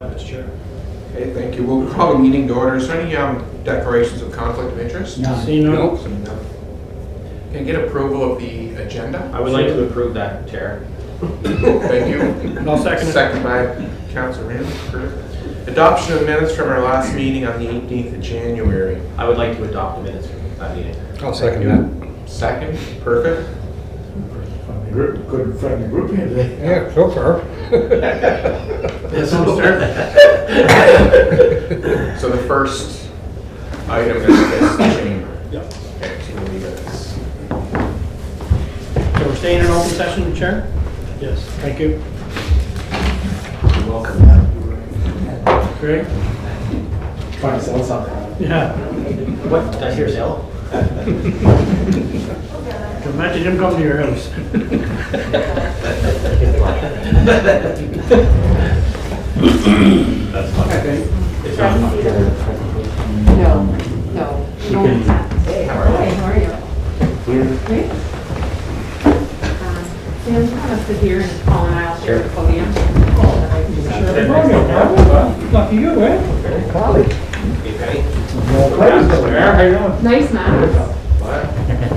Mr. Chair. Okay, thank you. We'll call the meeting to order. Is there any declarations of conflict of interest? None. See, no. Seeing none. Can I get approval of the agenda? I would like to approve that, Chair. Thank you. I'll second it. Second by Councilor Rand. Adoption of minutes from our last meeting on the 18th of January. I would like to adopt the minutes from that meeting. I'll second that. Second, perfect. Good friendly group here today. Yeah, so far. So the first item is the chamber. Yep. Okay, so we'll leave it as- So we're staying in open session, Chair? Yes, thank you. Welcome. Great. Trying to sell something. Yeah. What, did I hear sale? Imagine him coming to your house. That's fine. It's not. No. Hey, how are you? Great. Sam, kind of sit here and Paul and I'll share the podium. Lucky you, eh? Hey, Penny. How you doing? Nice man. What?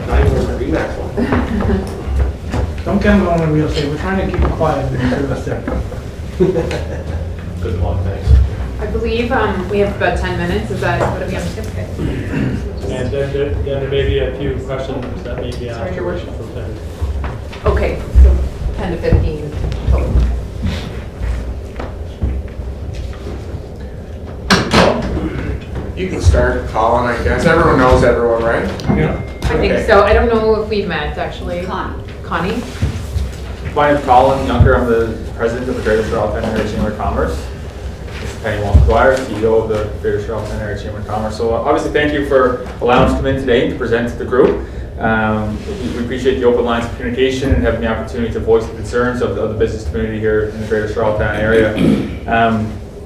Not even with the Remax one. Don't get him on when we'll say, we're trying to keep it quiet. Good luck, thanks. I believe we have about 10 minutes. Is that what are we on? Okay. And then there may be a few questions that may be asked. Sorry, Your Worship. from them. Okay, so 10 to 15 total. You can start, Colin, I guess. Everyone knows everyone, right? Yeah. I think Okay. so. I don't know if we've met actually. Connie? My name is Colin Junker. I'm the president of the Greater Charlottetown Area Chamber of Commerce. This is Penny Walsh-Dwyer, CEO of the Greater Charlottetown Area Chamber of Commerce. So obviously, thank you for allowing us to come in today to present to the group. We appreciate the open lines of communication and having the opportunity to voice the concerns of the business community here in the Greater Charlottetown area.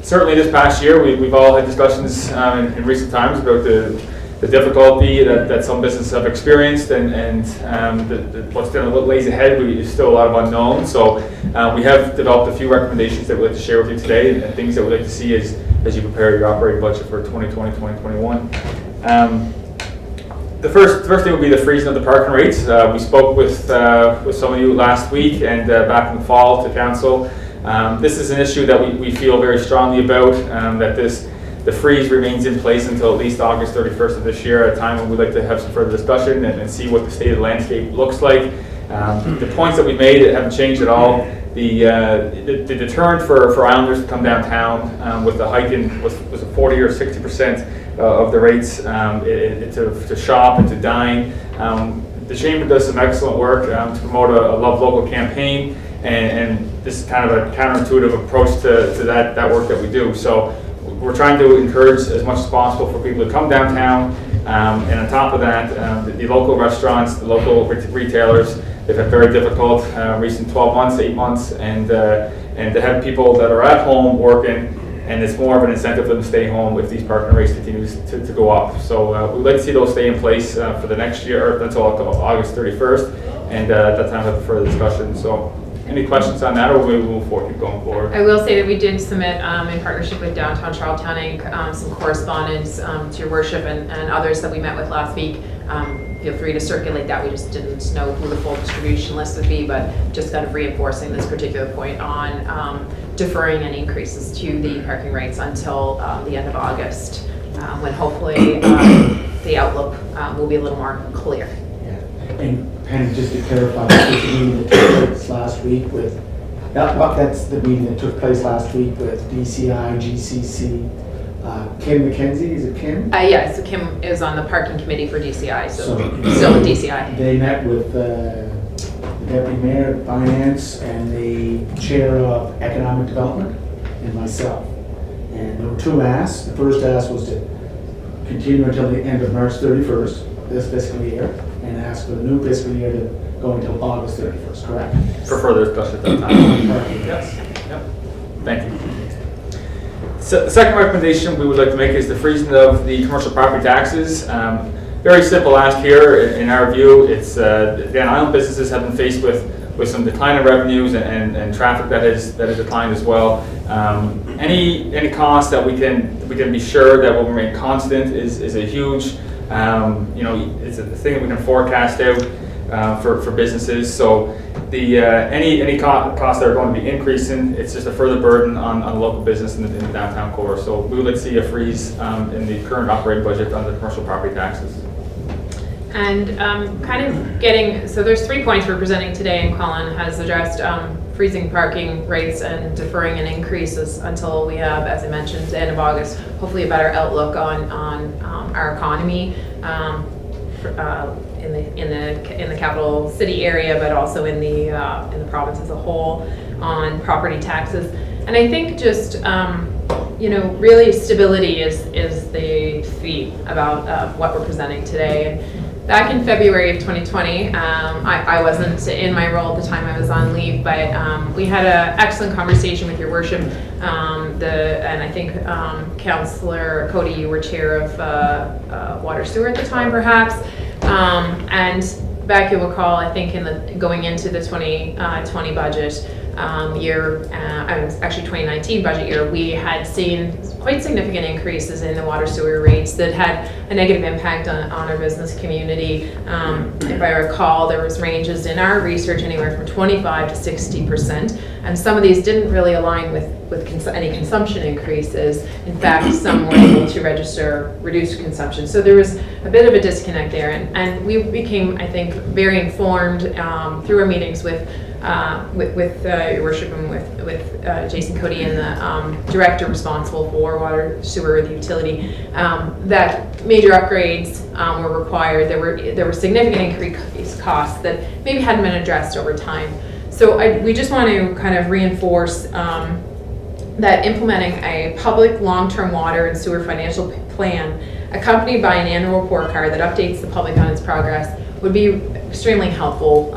Certainly this past year, we've all had discussions in recent times about the difficulty that some businesses have experienced and what's lays ahead. There's still a lot of unknown. So we have developed a few recommendations that we'd like to share with you today and things that we'd like to see as you prepare your operating budget for 2020, 2021. The first thing would be the freezing of the parking rates. We spoke with some of you last week and back in the fall to council. This is an issue that we feel very strongly about, that the freeze remains in place until at least August 31st of this year, at a time when we'd like to have some further discussion and see what the state of the landscape looks like. The points that we made haven't changed at all. The deterrent for Islanders to come downtown with the hike in was a 40 or 60% of the rates to shop and to dine. The Chamber does some excellent work to promote a Love Local campaign, and this is kind of a counterintuitive approach to that work that we do. So we're trying to encourage as much as possible for people to come downtown, and on top of that, the local restaurants, the local retailers, they've had very difficult recent 12 months, 8 months, and to have people that are at home working, and it's more of an incentive for them to stay home if these parking rates continues to go up. So we'd like to see those stay in place for the next year, or until August 31st, and at that time have a further discussion. So any questions on that, or will we move forward, keep going forward? I will say that we did submit, in partnership with Downtown Charlottetown Inc., some correspondence to Your Worship and others that we met with last week. Feel free to circulate that. We just didn't know who the full distribution list would be, but just kind of reinforcing this particular point on deferring any increases to the parking rates until the end of August, when hopefully the outlook will be a little more clear. And Penny, just to clarify, this was the meeting that took place last week with, that's the meeting that took place last week with DCI, GCC, Kim McKenzie, is it Kim? Yeah, so Kim is on the parking committee for DCI, so So- still with DCI. They met with the Deputy Mayor of Finance and the Chair of Economic Development and myself. And there were two asks. The first ask was to continue until the end of March 31st, this fiscal year, and ask for the new fiscal year to go until August 31st, correct? For further discussion at that time. Correct. Yes. Yep. Thank you. So the second recommendation we would like to make is the freezing of the commercial property taxes. very simple ask here in our view. It's, again, island businesses have been faced with some decline in revenues and traffic that has declined as well. Any cost that we can be sure that will remain constant is a huge, it's a thing that we can forecast out for businesses. So any costs that are going to be increasing, it's just a further burden on local business in the downtown core. So we would like to see a freeze in the current operating budget on the commercial property taxes. And so there's 3 points we're presenting today, and Colin has addressed freezing parking rates and deferring an increases until we have, as I mentioned, the end of August, hopefully a better outlook on our economy in the capital city area, but also in the province as a whole on property taxes. And I think just really stability is the theme about what we're presenting today. And back in February of 2020, I wasn't in my role at the time, I was on leave, but we had an excellent conversation with your worship. And I think Councillor Cody, you were chair of Water Sewer at the time, perhaps. And back, you'll recall, I think going into the 2020 budget year, actually 2019 budget year, we had seen quite significant increases in the water sewer rates that had a negative impact on our business community. If I recall, there was ranges in our research anywhere from 25 to 60%, and some of these didn't really align with any consumption increases. In fact, some were able to register reduced consumption. So there was a bit of a disconnect there, and we became, I think, very informed through our meetings with your worship and with Jason Cody and the director responsible for water, sewer, the utility, that major upgrades were required. There were significant increased costs that maybe hadn't been addressed over time. So we just want to kind of reinforce that implementing a public long-term water and sewer financial plan accompanied by an annual report card that updates the public on its progress would be extremely helpful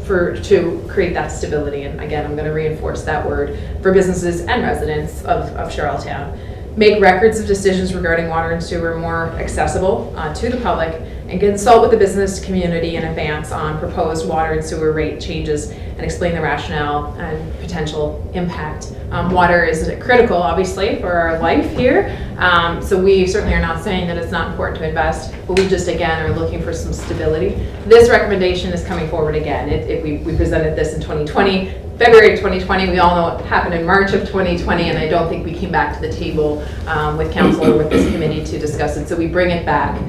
to create that stability. And again, I'm going to reinforce that word for businesses and residents of Charlottetown. Make records of decisions regarding water and sewer more accessible to the public, and consult with the business community in advance on proposed water and sewer rate changes and explain the rationale and potential impact. Water is critical, obviously, for our life here. So we certainly are not saying that it's not important to invest, but we just, again, are looking for some stability. This recommendation is coming forward again. We presented this in 2020. February of 2020, we all know what happened in March of 2020, and I don't think we came back to the table with council or with this committee to discuss it. So we bring it back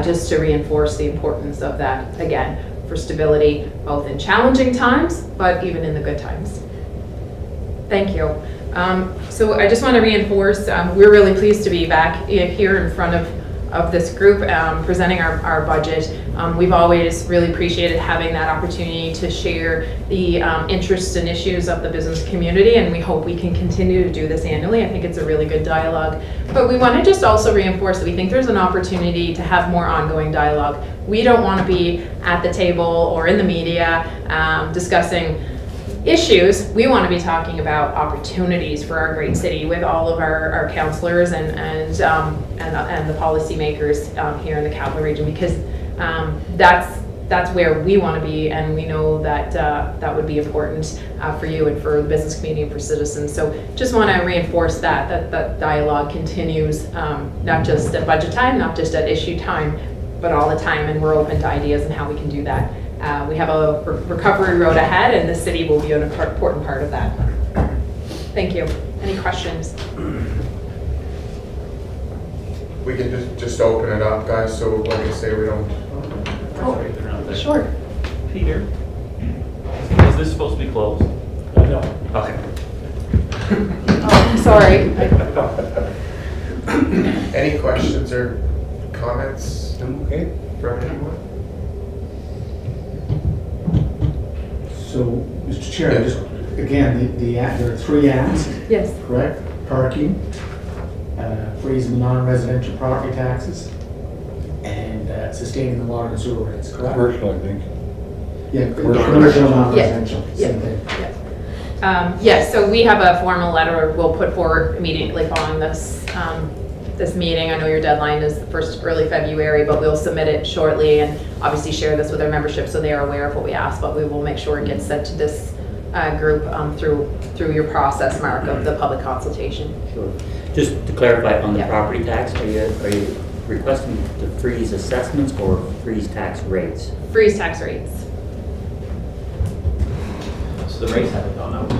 just to reinforce the importance of that, again, for stability, both in challenging times, but even in the good times. Thank you. So I just want to reinforce, we're really pleased to be back here in front of this group presenting our budget. We've always really appreciated having that opportunity to share the interests and issues of the business community, and we hope we can continue to do this annually. I think it's a really good dialogue. But we want to just also reinforce that we think there's an opportunity to have more ongoing dialogue. We don't want to be at the table or in the media discussing issues. We want to be talking about opportunities for our great city with all of our councillors and the policymakers here in the capital region, because that's where we want to be, and we know that that would be important for you and for the business community and for citizens. So just want to reinforce that dialogue continues, not just at budget time, not just at issue time, but all the time, and we're open to ideas and how we can do that. We have a recovery road ahead, and the city will be an important part of that. Thank you. Any questions? We can just open it up, guys, so like I say, we don't... Oh, sure. Peter, is this supposed to be closed? No. Okay. Oh, I'm sorry. Any questions or comments Okay. from anyone? So, Mr. Chair, just, again, there are 3 asks, Yes. correct? Parking, freezing non-residential property taxes, and sustaining the water and sewer rates, correct? Commercial, I think. Yeah, commercial, non-residential, Yeah. same thing. Yes, so we have a formal letter we'll put forward immediately following this this meeting. I know your deadline is the first early February, but we'll submit it shortly and obviously share this with our membership so they are aware of what we ask, but we will make sure it gets sent to this group through your process, Mark, of the public consultation. Sure. Just to clarify on the Yeah. property tax, are you requesting to freeze assessments or freeze tax rates? Freeze tax rates. So the rates haven't gone up.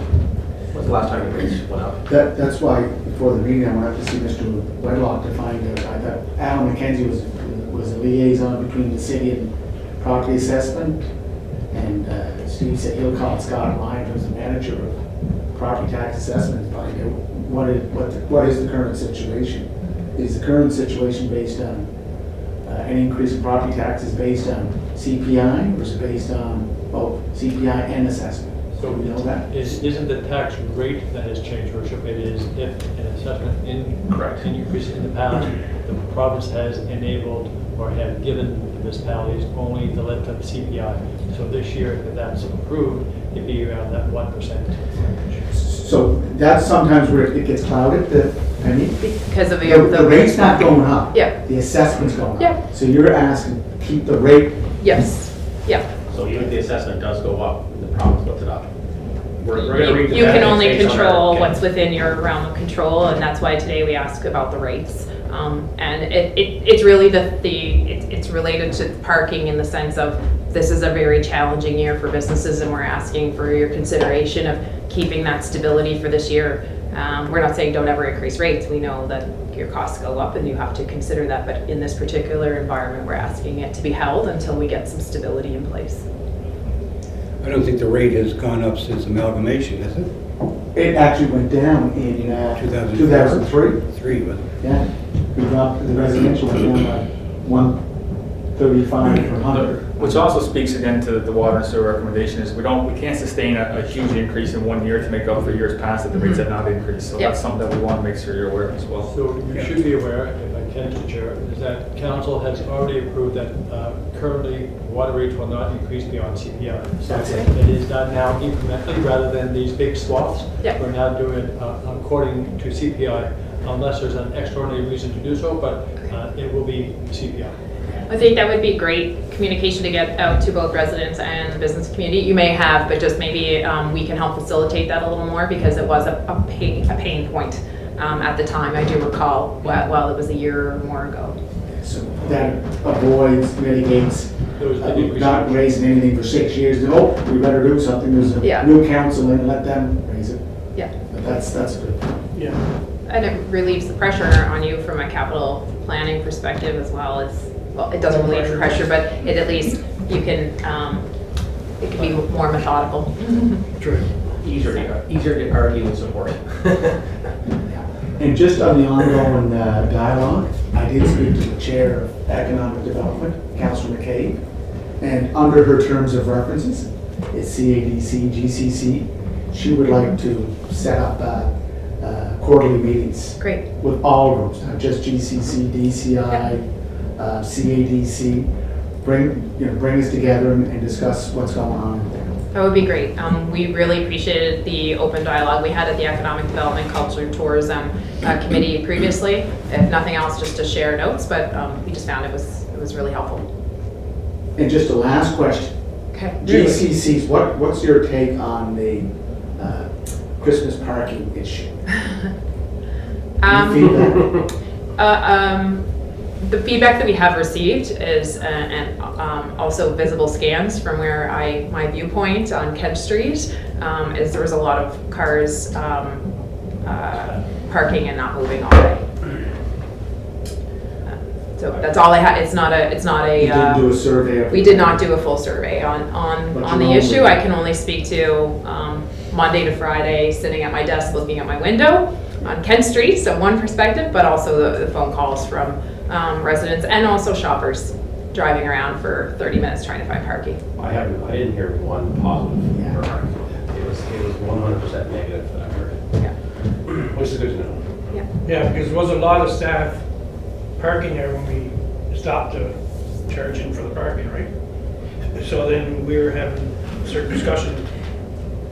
When's the last time the rates went up? That's why, before the meeting, I went up to see Mr. Wedlock to find out. I thought Alan McKenzie was a liaison between the city and property assessment. And Steve said he'll call Scott Lyon, who's the manager of property tax assessment, and find out what is the current situation. Is the current situation based on an increase in property taxes based on CPI, or is it based on both CPI and assessment? So we know that. Isn't the tax rate that has changed, Worship? It is if an assessment Correct. increase in the past, the province has enabled or have given the municipalities only the lift of CPI. So this year, if that's approved, it'd be around that 1% range. So that's sometimes where it gets clouded, Penny. Because of The rate's not going up. Yeah. The assessment's going up. Yeah. So you're asking to keep the rate. Yes, yeah. So even if the assessment does go up, the province lifts it up. We're gonna read the You can minutes only based on our- control okay. what's within your realm of control, and that's why today we ask about the rates. And it's really it's related to parking in the sense of this is a very challenging year for businesses, and we're asking for your consideration of keeping that stability for this year. We're not saying don't ever increase rates. We know that your costs go up and you have to consider that, but in this particular environment, we're asking it to be held until we get some stability in place. I don't think the rate has gone up since amalgamation, has it? It actually went down in 2004? 2003. 3, was it? Yeah. We dropped, the residential went down by 135 per 100. Which also speaks again to the water and sewer recommendation is we can't sustain a huge increase in 1 year to make up for years past that the rates have not increased. So Yep. that's something that we want to make sure you're aware of as well. So you should be aware, if I can, Mr. Chair, is that council has already approved that currently water rates will not increase beyond CPI. So That's it. it is done now incrementally rather than these big swaths. Yeah. We're now doing it according to CPI unless there's an extraordinary reason to do so, but it will be CPI. I think that would be great communication to get out to both residents and the business community. You may have, but just maybe we can help facilitate that a little more because it was a pain point at the time. I do recall while it was a year or more ago. So that avoids, mitigates, There was the increase. not raising anything for 6 years. Oh, we better do something. There's a Yeah. new council and let them raise it. Yeah. But that's good. Yeah. And it relieves the pressure on you from a capital planning perspective as well as, well, it doesn't relieve the pressure, but it at least you can, it can be more methodical. True. Easier to argue and support. And just on the ongoing dialogue, I did speak to the chair of economic development, Councillor McCabe, and under her terms of references, it's CADC, GCC. She would like to set up quarterly meetings Great. with all groups, not just GCC, DCI, CADC. Bring us together and discuss what's going on in there. That would be great. We really appreciated the open dialogue we had at the Economic Development Culture Tourism Committee previously. If nothing else, just to share notes, but we just found it was really helpful. And just a last question. Okay. GCCs, what's your take on the Christmas parking issue? Any feedback? The feedback that we have received is, and also visible scans from where my viewpoint on Kent Street, is there was a lot of cars parking and not moving all day. So that's all I had. It's not a. You didn't do a survey of. We did not do a full survey on the issue. I can only speak to Monday to Friday, sitting at my desk looking at my window on Kent Street, so one perspective, but also the phone calls from residents and also shoppers driving around for 30 minutes trying to find parking. I didn't hear one positive Yeah. remark. It was 100% negative that I heard. Yeah. Which is good to know. Yeah, because there was a lot of staff parking there when we stopped charging for the parking, right? So then we were having a certain discussion.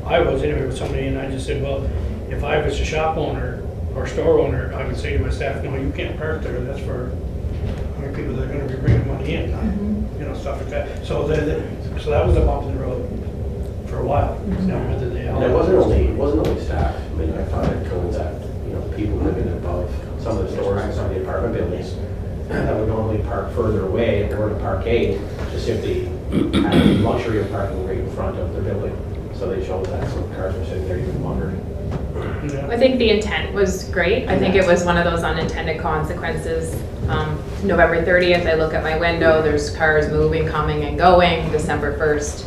I was anyway with somebody and I just said, well, if I was a shop owner or store owner, I would say to my staff, no, you can't park there, that's for people that are gonna be bringing money in, you know, stuff like that. So so that was a bump in the road for a while. Now, whether they And it wasn't only staff. I mean, I found it cool that, you know, people living above some of the stores and some of the apartment buildings that would normally park further away, if they were to park 8, just simply had the luxury of parking right in front of their building. So they showed that some cars were sitting there even longer. I think the intent was great. I think it was one of those unintended consequences. November 30th, I look at my window, there's cars moving, coming and going. December 1st,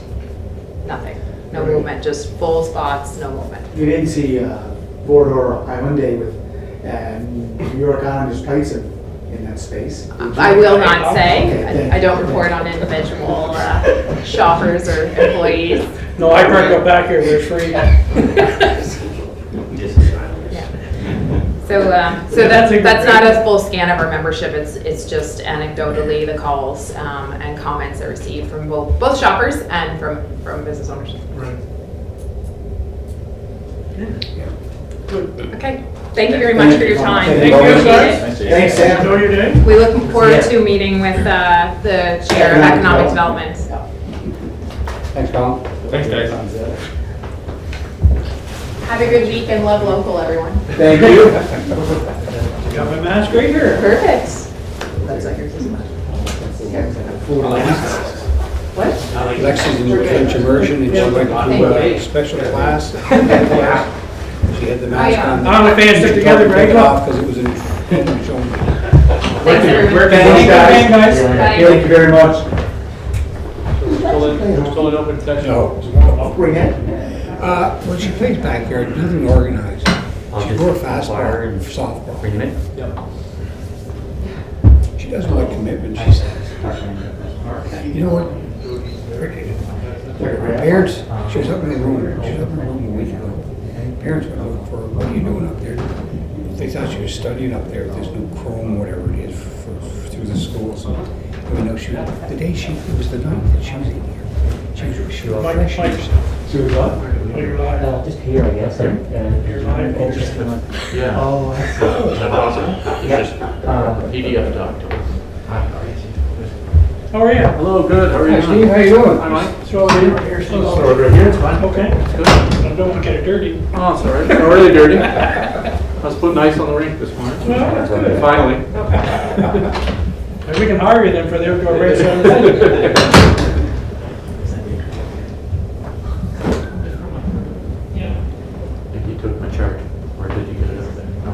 nothing. No movement, just full spots, no movement. You didn't see Bordeaux Hyundai with New York Islanders plates in that space? I will not say. Okay, I don't report on individual shoppers or employees. No, I park up back here, we're free. So that's not a full scan of our membership. It's just anecdotally the calls and comments I received from both shoppers and from business owners. Right. Okay. Thank you very much for your time. Thank you, Appreciate it. Thanks, Sam. Enjoy your day. We look forward to meeting with the Chair of Economic Development. Thanks, Colin. Thanks, guys. Have a good week and love local, everyone. Thank you. Got my mask right here. Perfect. What? Lexi's in French immersion and she went to a special class. She had the mask on. I'm a fan, stick together, Greg. Took it off because it was in show. Thanks, everyone. Thank you, guys. Bye. Thank you very much. We're still in open session. No. Bring it. When she plays backyard, nothing organized. She wore a fastball and softball. Bring them in. She doesn't like commitment, she says. You know what? Her parents, she was up in her room a week ago. Parents went looking for her, what are you doing up there? They thought she was studying up there with this new Chrome, whatever it is, through the schools. And we know the day it was the night that she was in here. She was refreshing herself. She was what? Oh, you're live. Just here, I guess. You're live. Yeah. Oh, that's cool. Is that awesome? It's just PDF document. How are you? Hello, good. How are you Hi, Steve, doing? how you doing? Hi, Mike. Throw it in here. Throw it right here, it's fine. Okay. Good. I don't want to get it dirty. Oh, it's all right. Not really dirty. I was putting ice on the rink this morning. Finally. Maybe we can hire you then for the outdoor race on the thing. I think you took my chart, or did you get it out there? No.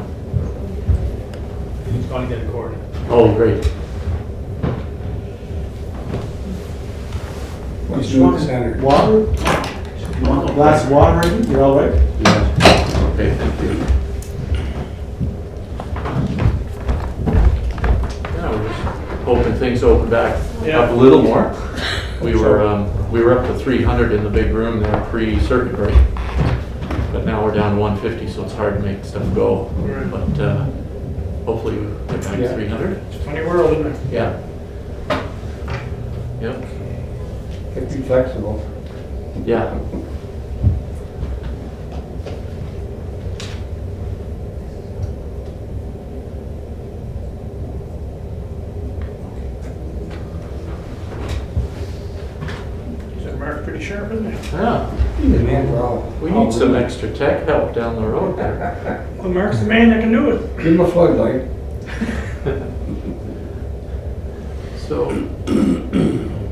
He's going to get recorded. Oh, great. What's new in the center? Water? You want a glass of water, maybe? You're all right? Yeah. Okay, thank you. Yeah, we're just hoping things open back up a little more. We were up to 300 in the big room there pre-circuit break, but now we're down to 150, so it's hard to make stuff go. Right. But hopefully we'll get back to 300. It's a funny world, isn't it? Yeah. Yep. Get be flexible. Yeah. So Mark's pretty sharp, isn't he? Yeah. Man, we're all. We need some extra tech help down the road there. Well, Mark's the man that can do it. Give him a floodlight. So,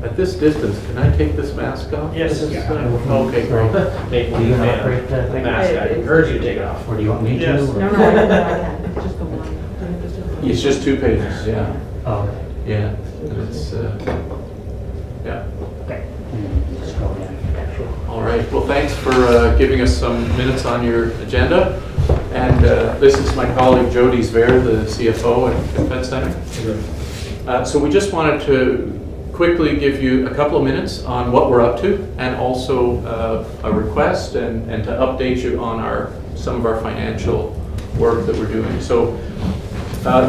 at this distance, can I take this mask off? Yes. This is, okay, great. Do you operate the Mask, I encourage you to take it off. Or do you want me to? Yes. No, I can't. Just the one. It's just 2 pages, yeah, Oh, yeah. And it's, yeah. okay. Scroll down. All right, well, thanks for giving us some minutes on your agenda. And this is my colleague Jody Zver, the CFO at Fed Center. So we just wanted to quickly give you a couple of minutes on what we're up to, and also a request and to update you on some of our financial work that we're doing. So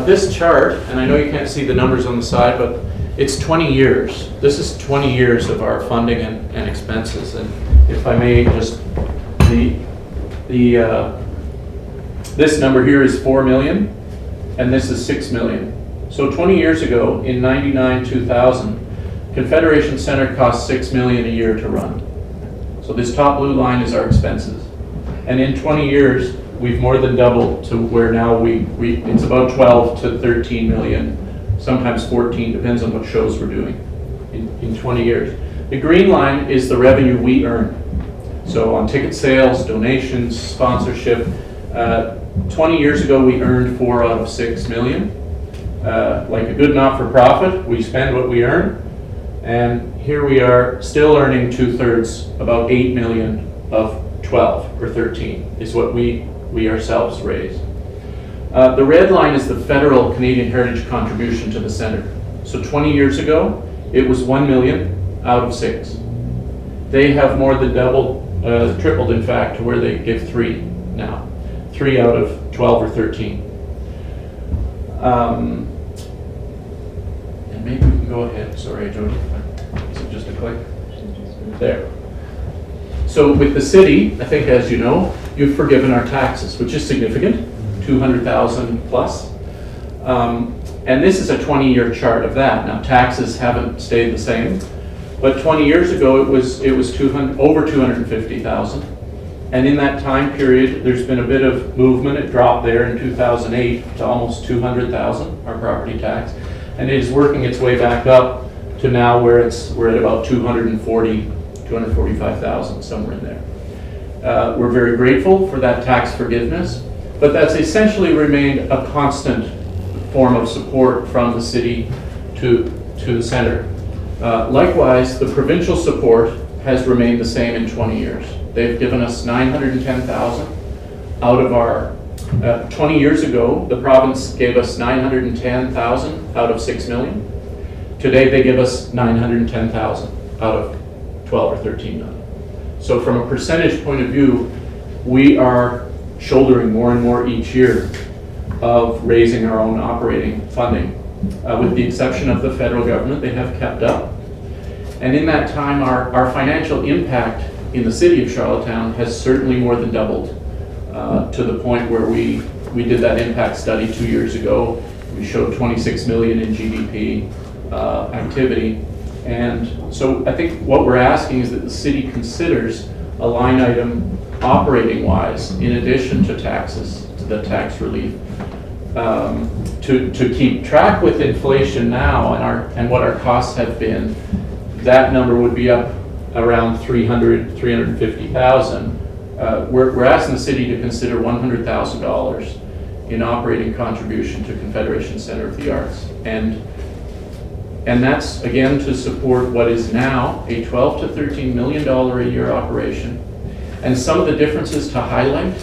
this chart, and I know you can't see the numbers on the side, but it's 20 years. This is 20 years of our funding and expenses. And if I may, just the This number here is 4 million, and this is 6 million. So 20 years ago, in 99, 2000, Confederation Center cost 6 million a year to run. So this top blue line is our expenses. And in 20 years, we've more than doubled to where now it's about 12 to 13 million, sometimes 14, depends on what shows we're doing in 20 years. The green line is the revenue we earn. So on ticket sales, donations, sponsorship. 20 years ago, we earned 4 out of 6 million. Like a good not-for-profit, we spend what we earn. And here we are still earning 2/3, about 8 million of 12 or 13 is what we ourselves raise. The red line is the federal Canadian Heritage contribution to the center. So 20 years ago, it was 1 million out of 6. They have more than doubled, tripled in fact, to where they give 3 now. 3 out of 12 or 13. And maybe we can go ahead. Sorry, Jody. Is it just a click? There. So with the city, I think as you know, you've forgiven our taxes, which is significant, 200,000 plus. And this is a 20-year chart of that. Now taxes haven't stayed the same, but 20 years ago it was over 250,000. And in that time period, there's been a bit of movement. It dropped there in 2008 to almost 200,000, our property tax. And it is working its way back up to now where we're at about 245,000, somewhere in there. We're very grateful for that tax forgiveness, but that's essentially remained a constant form of support from the city to the center. Likewise, the provincial support has remained the same in 20 years. They've given us 910,000 out of our, 20 years ago, the province gave us 910,000 out of 6 million. Today they give us 910,000 out of 12 or 13 million. So from a percentage point of view, we are shouldering more and more each year of raising our own operating funding. With the exception of the federal government, they have kept up. And in that time, our financial impact in the city of Charlottetown has certainly more than doubled to the point where we did that impact study 2 years ago. We showed 26 million in GDP activity. And so I think what we're asking is that the city considers a line item operating wise, in addition to taxes, to the tax relief, to keep track with inflation now and what our costs have been. That number would be up around 350,000. We're asking the city to consider $100,000 in operating contribution to Confederation Center of the Arts. And that's, again, to support what is now a $12 to $13 million a year operation. And some of the differences to highlight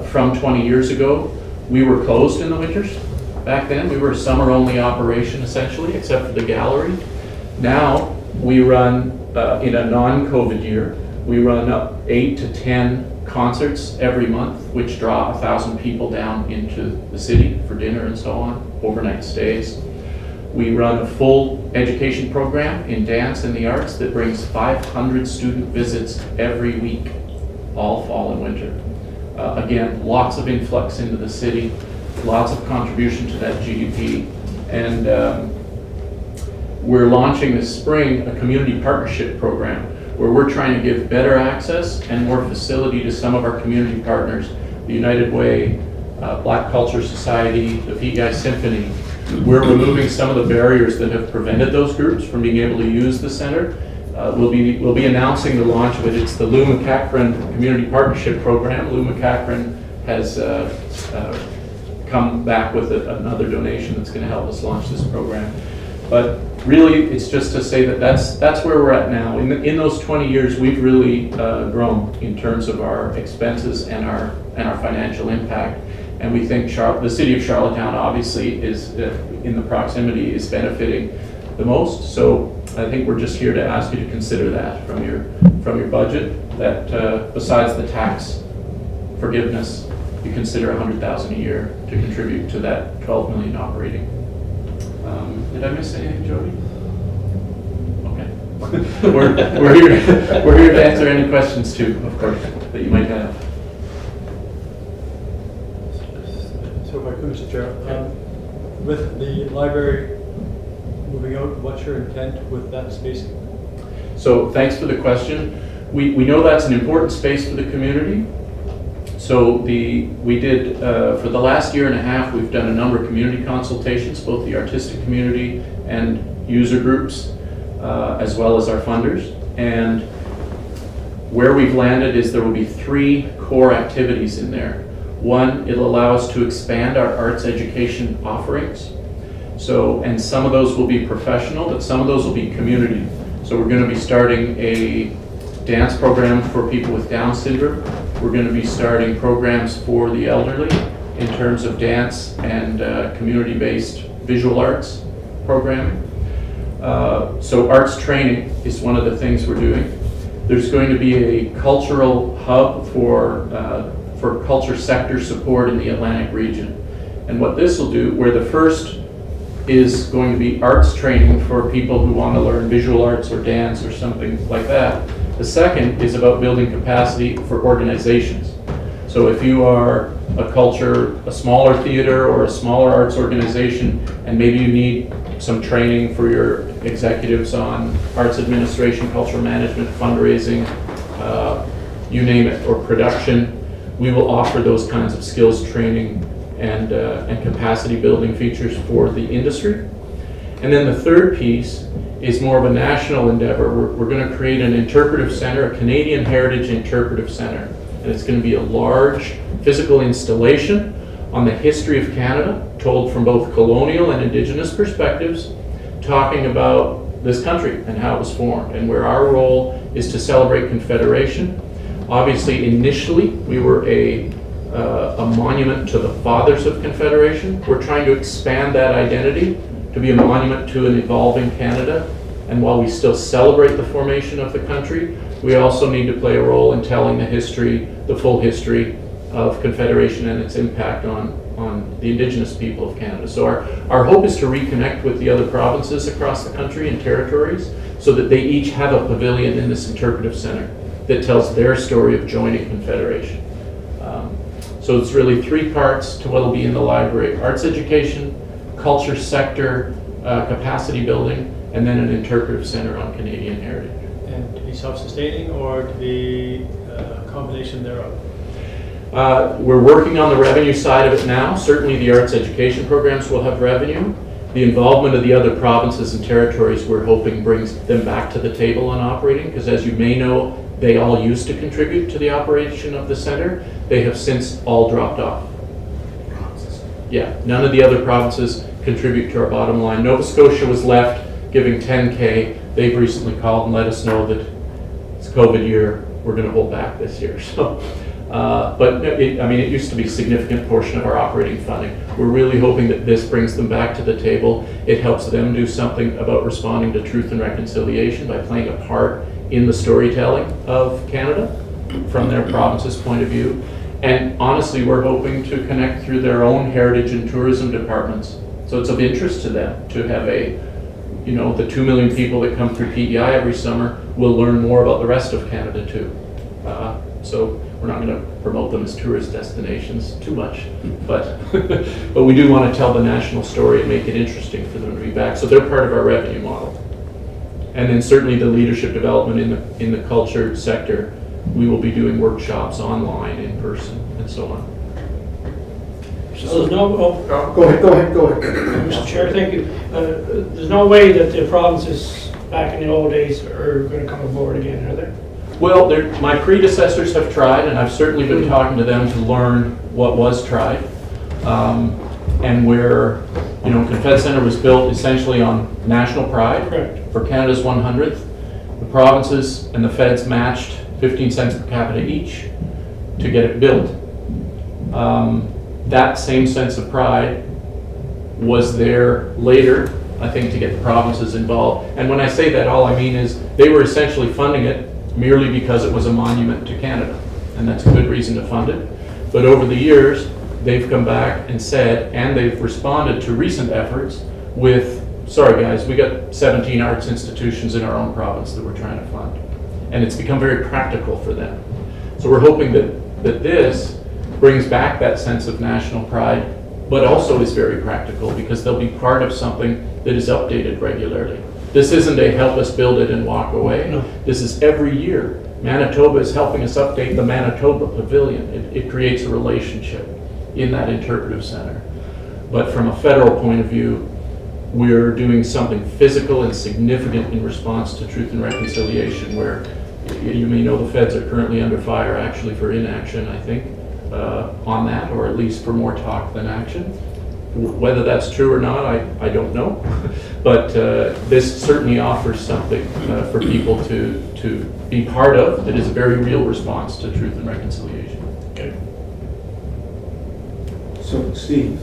from 20 years ago, we were closed in the winters. Back then, we were a summer-only operation, essentially, except for the gallery. Now, we run, in a non-COVID year, we run up 8 to 10 concerts every month, which draw 1,000 people down into the city for dinner and so on, overnight stays. We run a full education program in dance and the arts that brings 500 student visits every week, all fall and winter. Again, lots of influx into the city, lots of contribution to that GDP. And we're launching this spring a community partnership program where we're trying to give better access and more facility to some of our community partners, the United Way, Black Culture Society, the PEI Symphony. We're removing some of the barriers that have prevented those groups from being able to use the center. We'll be announcing the launch of it. It's the Lou McCachran Community Partnership Program. Lou McCachran has come back with another donation that's going to help us launch this program. But really, it's just to say that that's where we're at now. In those 20 years, we've really grown in terms of our expenses and our financial impact. And we think the city of Charlottetown obviously is, in the proximity, is benefiting the most. So I think we're just here to ask you to consider that from your budget, that besides the tax forgiveness, you consider $100,000 a year to contribute to that 12 million operating. Did I miss anything, Jody? Okay. we're here to answer any questions too, of course, that you might have. quickly, Mr. Chair. With the library moving out, what's your intent with that space? So thanks for the question. We know that's an important space for the community. So we did, for the last year and a half, we've done a number of community consultations, both the artistic community and user groups, as well as our funders. And where we've landed is there will be 3 core activities in there. One, it'll allow us to expand our arts education offerings. So, and some of those will be professional, but some of those will be community. So we're going to be starting a dance program for people with Down syndrome. We're going to be starting programs for the elderly in terms of dance and community-based visual arts programming. So arts training is one of the things we're doing. There's going to be a cultural hub for culture sector support in the Atlantic region. And what this will do, where the first is going to be arts training for people who want to learn visual arts or dance or something like that. The second is about building capacity for organizations. So if you are a smaller theater or a smaller arts organization, and maybe you need some training for your executives on arts administration, cultural management, fundraising, you name it, or production, we will offer those kinds of skills training and capacity building features for the industry. And then the third piece is more of a national endeavor. We're going to create an interpretive center, a Canadian Heritage Interpretive Center. And it's going to be a large physical installation on the history of Canada, told from both colonial and Indigenous perspectives, talking about this country and how it was formed, and where our role is to celebrate Confederation. Obviously, initially, we were a monument to the fathers of Confederation. We're trying to expand that identity to be a monument to an evolving Canada. And while we still celebrate the formation of the country, we also need to play a role in telling the history, the full history of Confederation and its impact on the Indigenous people of Canada. So our hope is to reconnect with the other provinces across the country and territories so that they each have a pavilion in this interpretive center that tells their story of joining Confederation. So it's really 3 parts to what will be in the library: arts education, culture sector, capacity building, and then an interpretive center on Canadian heritage. And to be self-sustaining or to be a combination thereof? We're working on the revenue side of it now. Certainly the arts education programs will have revenue. The involvement of the other provinces and territories, we're hoping, brings them back to the table on operating, because as you may know, they all used to contribute to the operation of the center. They have since all dropped off. Yeah, none of the other provinces contribute to our bottom line. Nova Scotia was left giving $10K. They've recently called and let us know that it's COVID year, we're going to hold back this year. So, but it used to be a significant portion of our operating funding. We're really hoping that this brings them back to the table. It helps them do something about responding to truth and reconciliation by playing a part in the storytelling of Canada from their province's point of view. And honestly, we're hoping to connect through their own heritage and tourism departments. So it's of interest to them to have the 2 million people that come through PEI every summer will learn more about the rest of Canada too. So we're not going to promote them as tourist destinations too much, but but we do want to tell the national story and make it interesting for them to be back. So they're part of our revenue model. And then certainly the leadership development in the culture sector, we will be doing workshops online, in person, and so on. So there's no, Go ahead. Mr. Chair, thank you. There's no way that the provinces back in the old days are going to come aboard again, are there? Well, my predecessors have tried, and I've certainly been talking to them to learn what was tried. And where, Confed Centre was built essentially on national pride. Correct. For Canada's 100th. The provinces and the feds matched 15 cents per capita each to get it built. That same sense of pride was there later, I think, to get the provinces involved. And when I say that, all I mean is they were essentially funding it merely because it was a monument to Canada. And that's a good reason to fund it. But over the years, they've come back and said, and they've responded to recent efforts with, sorry guys, we got 17 arts institutions in our own province that we're trying to fund. And it's become very practical for them. So we're hoping that this brings back that sense of national pride but also is very practical because they'll be part of something that is updated regularly. This isn't a help us build it and walk away. No. This is every year. Manitoba is helping us update the Manitoba Pavilion. It creates a relationship in that interpretive center. But from a federal point of view, we're doing something physical and significant in response to Truth and Reconciliation, where you may know the feds are currently under fire actually for inaction, I think, on that, or at least for more talk than action. Whether that's true or not, I don't know. But this certainly offers something for people to be part of. It is a very real response to Truth and Reconciliation. Okay. So Steve,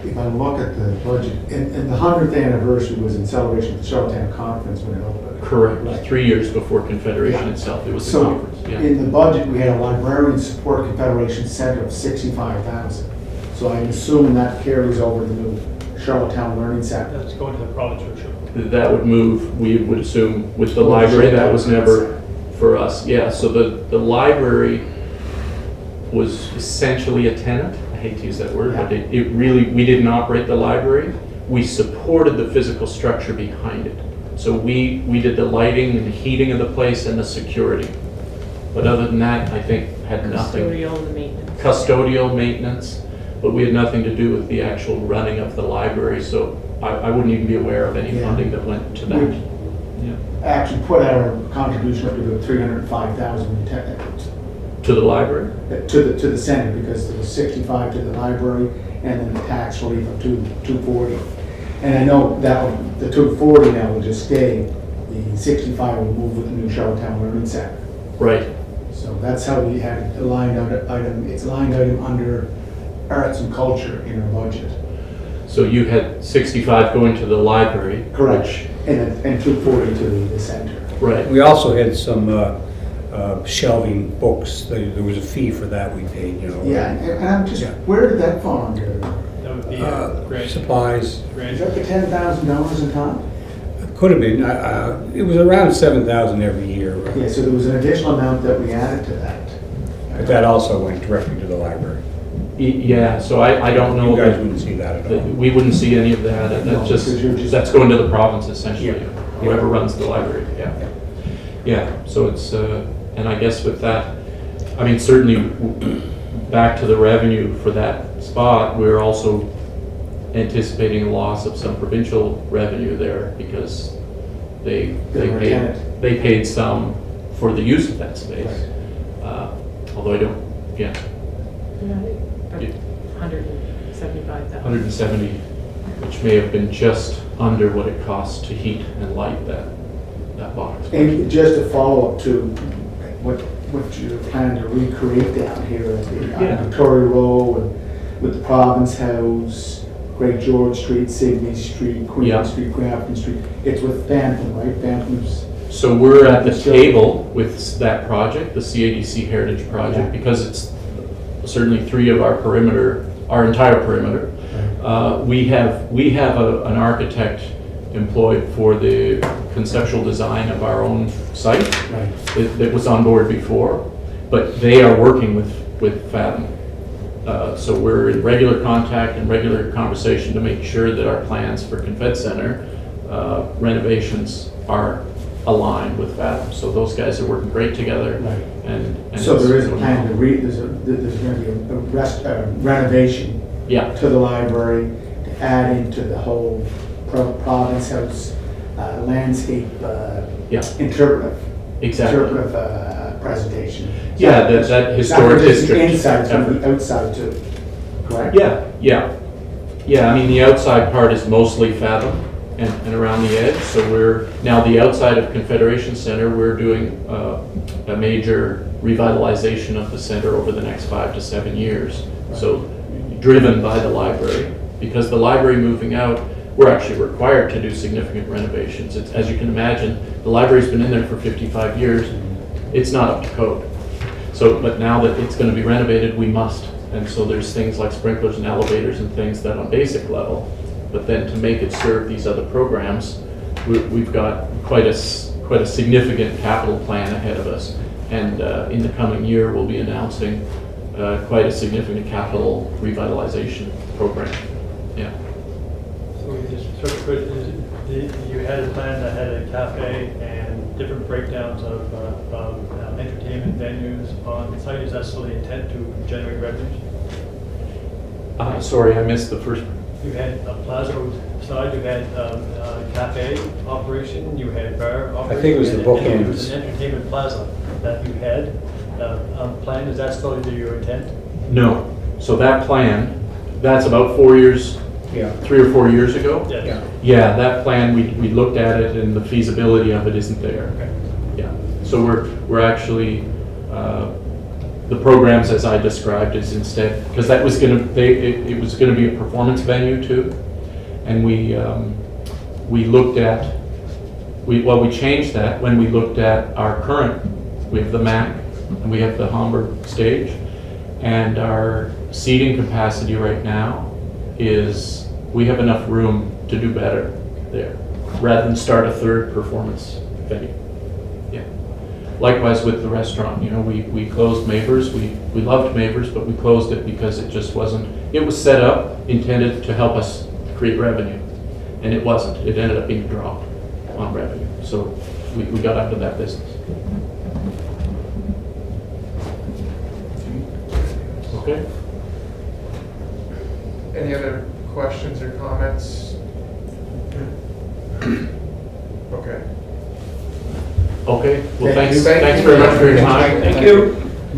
if I look at the budget, and the 100th anniversary was in celebration of the Charlottetown Conference when it opened. Correct. Right. 3 years before Confederation Yeah. itself, it was a So conference. Yeah. in the budget, we had a librarian support Confederation Center of 65,000. So I'm assuming that carries over the new Charlottetown Learning Center. That's going to the province worship. That would move, we would assume, with the library. That was never for us. Yeah, so the library was essentially a tenant. I hate to use that word, but it really, we didn't operate the library. We supported the physical structure behind it. So we did the lighting and the heating of the place and the security. But other than that, I think had nothing. Custodial and maintenance. Custodial maintenance, but we had nothing to do with the actual running of the library. So I wouldn't even be aware of any Yeah. funding that went to that. We Yeah. actually put our contribution up to the 305,000 To the library? to the center, because there was 65 to the library and then the tax relief of 240. And I know that the 240 now will just stay. The 65 will move with the new Charlottetown Learning Center. Right. So that's how we had it lined item. It's a line item under arts and culture in our budget. So you had 65 going to the library. Correct. which- And 240 to the center. Right. We also had some shelving books. There was a fee for that we paid, you know. Yeah, and I'm just, Yeah. where did that fall under? That would be great. Supplies. Is Great. that the $10,000 a ton? Could have been. It was around 7,000 every year. Yeah, so there was an additional amount that we added to that. But that also went directly to the library. Yeah, so I don't know. You guys that- wouldn't see that at that all. we wouldn't see any of that. No, That's just, because you're just- that's going to the province essentially, Yeah. whoever runs the library, yeah. Yeah, so it's, and I guess with that, I mean, certainly back to the revenue for that spot, we're also anticipating a loss of some provincial revenue there because they They were a tenant. paid some for the use of that space. Although I don't, yeah, 175,000. 170, which may have been just under what it costs to heat and light that box. And just a follow-up to what you're planning to recreate down here at the Yeah. Victoria Row and with the Province House, Great George Street, Sydney Street, Queen Yeah. Street, Grafton Street. It's with Bantam, right? Bantam's, So we're at the table with that project, the CADC Heritage Project, Yeah. because it's certainly three of our perimeter, our entire perimeter. We have an architect employed for the conceptual design of our own site right. that was on board before, but they are working with Fathom. So we're in regular contact and regular conversation to make sure that our plans for Confed Center renovations are aligned with Fathom. So those guys are working great together. Right. And So it's there is a going plan well. there's going to be a renovation Yeah, to the library to add into the whole Province House landscape yeah, interpretive exactly. presentation. Yeah, that historic district. Inside, it's going to effort. be outside too, correct? Yeah. I mean, the outside part is mostly Fathom and around the edge. So now the outside of Confederation Center, we're doing a major revitalization of the center over the next 5 to 7 years. So driven by the library, because the library moving out, we're actually required to do significant renovations. As you can imagine, the library's been in there for 55 years. It's not up to code. So, but now that it's going to be renovated, we must. And so there's things like sprinklers and elevators and things that on basic level, but then to make it serve these other programs, we've got quite a significant capital plan ahead of us. And in the coming year, we'll be announcing quite a significant capital revitalization program. Yeah. So we just sort of put, you had a plan that had a cafe and different breakdowns of entertainment venues on site. Is that still the intent to generate revenues? Sorry, I missed the first. You had a plaza side, you had a cafe operation, you had bar operation. think it was the and bookends. It was an entertainment plaza that you had on the plan. Is that still your intent? No. So that plan, that's about 4 years, Yeah. 3 or 4 years ago. Yes. Yeah. Yeah, that plan, we looked at it and the feasibility of it isn't there. Okay. Yeah. So we're actually, the programs as I described is instead, because that was gonna, it was gonna be a performance venue too. And we looked at, we changed that when we looked at our current, we have the MAC and we have the Hamburg stage. And our seating capacity right now is, we have enough room to do better there, rather than start a third performance venue. Yeah. Likewise with the restaurant, you know, we closed Mavers. We loved Mavers, but we closed it because it just wasn't, it was set up, intended to help us create revenue. And it wasn't. It ended up being a draw on revenue. So we got out of that business. Okay. Any other questions or comments? Okay. Okay, well, Thank you. thanks very much for your time. Thank you.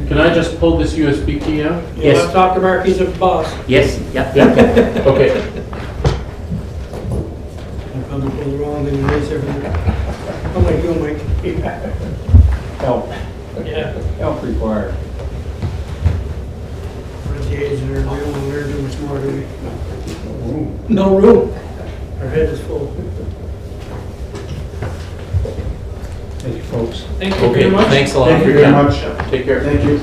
Can I just pull this USB key out? You'll have to talk to Mark, he's the boss. Yes, yep. Yeah, okay. I'm probably pull the wrong thing and raise everything. I'm like you, Mike. Help. Yeah. Help required. For the age and we don't want to learn too much more, do we? No room. Our head is full. Thank you, folks. Thank you very Okay, much. thanks a lot Thank for you your very time. much. Take care. Thank you.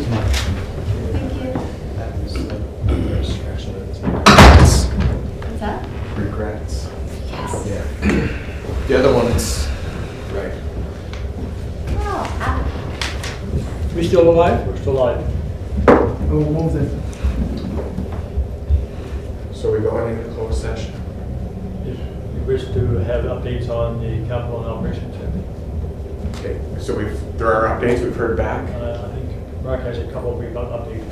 What's that? Regrets. Yes. Yeah. The other one is, right. Oh, happy. We still alive? We're still live. We'll move then. So we're going into closed session. If you wish to have updates on the capital and operations center. Okay, so there are updates we've heard back. I think Mark has a couple of brief updates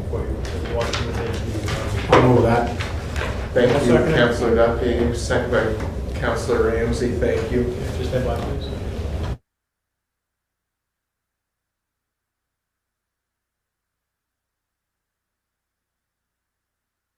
for you. If you want to do the, I'll move that. Thank I'll you, second it. Councillor Duffy, second by Councillor Ramsey, thank you. just stand by, please.